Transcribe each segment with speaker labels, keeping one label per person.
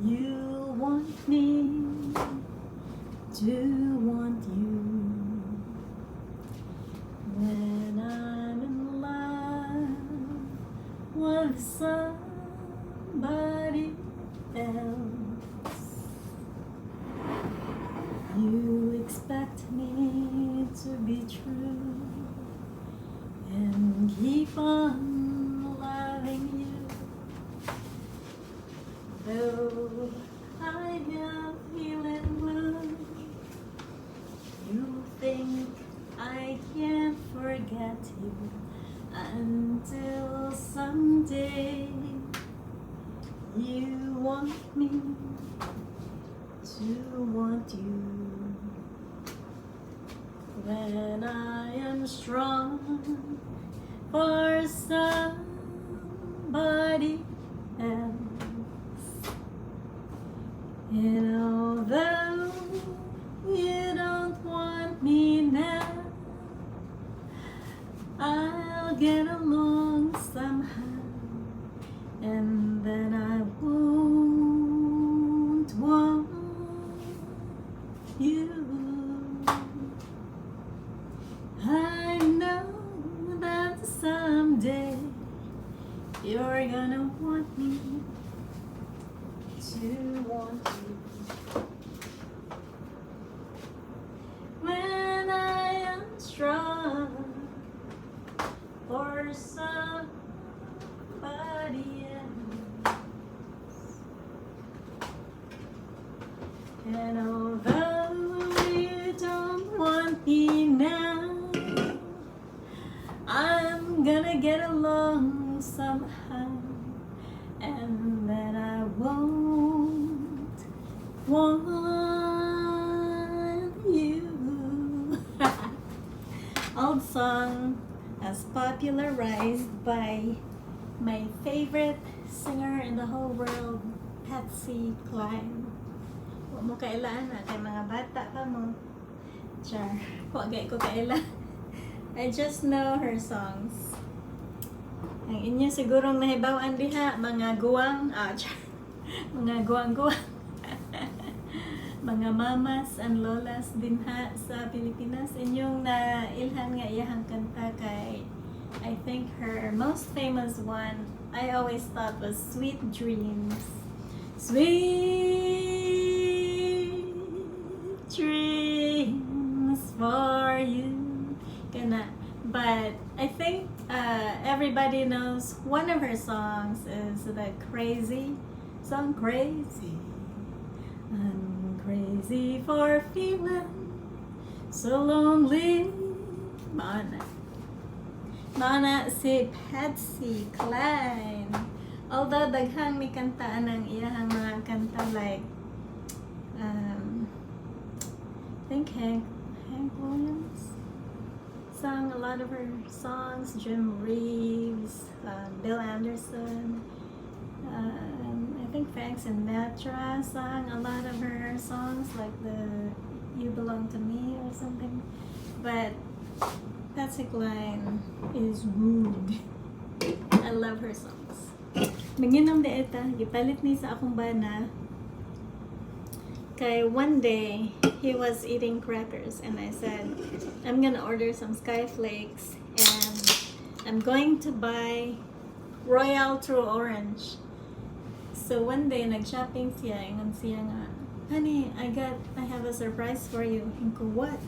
Speaker 1: You want me to want you when I'm in love with somebody else. You expect me to be true and keep on loving you, though I am feeling blue. You think I can't forget you until someday you want me to want you. When I am strong for somebody else, and although you don't want me now, I'll get along somehow, and then I won't want you. I know that someday you're gonna want me to want you. When I am strong for somebody else, and although you don't want me now, I'm gonna get along somehow, and then I won't want you. Old song as popularized by my favorite singer in the whole world, Patsy Cline. Huwag mo kailan na kay mga bata pa mo. Char, huwag ko kailan. I just know her songs. Ang inyo sigurong nahibawan diha, mga guwang, char, mga guwang-guwang. Mga mamas and lolas din ha sa Pilipinas. Inyong nailhan nga iyahang kanta kay, I think her most famous one, I always thought was Sweet Dreams. Sweet dreams for you. Kana. But I think everybody knows one of her songs is the Crazy song. Crazy. I'm crazy for feeling so lonely. Mana si Patsy Cline. Although daghang mi kantaan ng iyahang mga kanta like I think Hank Williams sang a lot of her songs, Jim Reeves, Bill Anderson, I think Frank Sinatra sang a lot of her songs like the You Belong to Me or something, but Patsy Cline is rude. I love her songs. Manginom de eta, gipalit ni sa akong bana. Kay one day, he was eating crackers and I said, I'm gonna order some Skyflakes and I'm going to buy Royal True Orange. So one day, nag-shopping siya, ingon siya nga, honey, I have a surprise for you. Inko, what?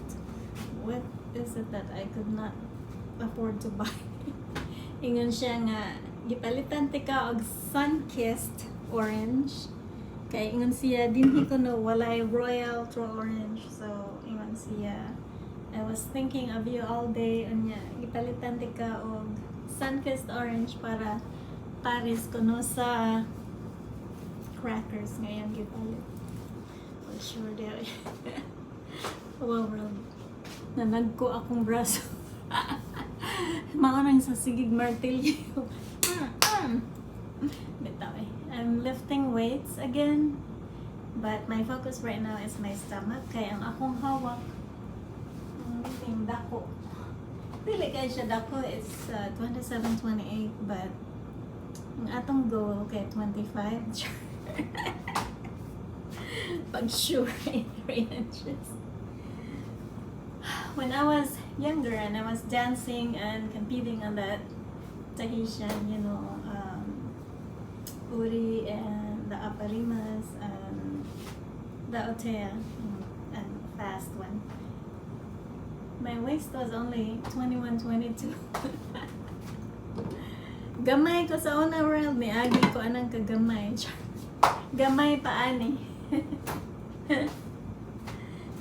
Speaker 1: What is it that I could not afford to buy? Ingon siya nga, gipalitan tika og sun-kissed orange. Kay ingon siya, dinhi ko no walay Royal True Orange. So, ingon siya, I was thinking of you all day. Unya, gipalitan tika og sun-kissed orange para pares ko no sa crackers ngayon gipalit. For sure there. Wow, world. Nanagko akong braso. Makanang sa sigig martilyo. Bitaw eh. I'm lifting weights again, but my focus right now is my stomach. Kaya ang akong hawak, yung dako. Dili kaya siya dako, it's 27-28, but ang atong goal kay 25. pag-sure in 3 inches. When I was younger and I was dancing and competing on that Tahitian, Uri and the Aparimas and the Otea, and fast one. My waist was only 21, 22. Gamay ko sa una world ni agi ko anang kagamay. Gamay pa ani.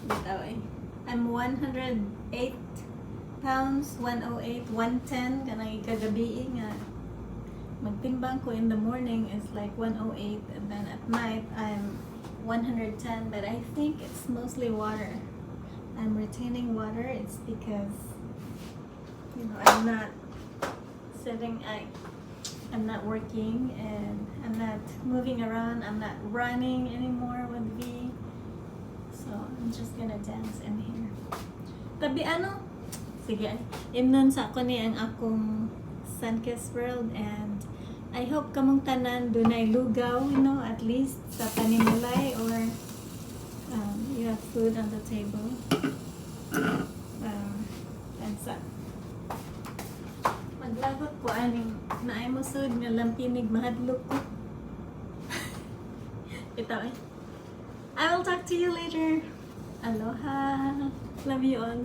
Speaker 1: Bitaw eh. I'm 108 pounds, 108, 110 kanang ikagabi nga. Magtimbang ko in the morning is like 108 and then at night I'm 110, but I think it's mostly water. I'm retaining water. It's because I'm not sitting, I'm not working and I'm not moving around. I'm not running anymore with V. So I'm just gonna dance in here. Tabi sige, imnon sa ako ni ang akong Sunkissed World, and I hope kamong tanan dunay lugaw, at least sa panimulay, or you have food on the table. And sa maglagot ko aning naay mo sud nga lampinig mahadlok ko. Ito eh. I will talk to you later. Aloha. Love you all.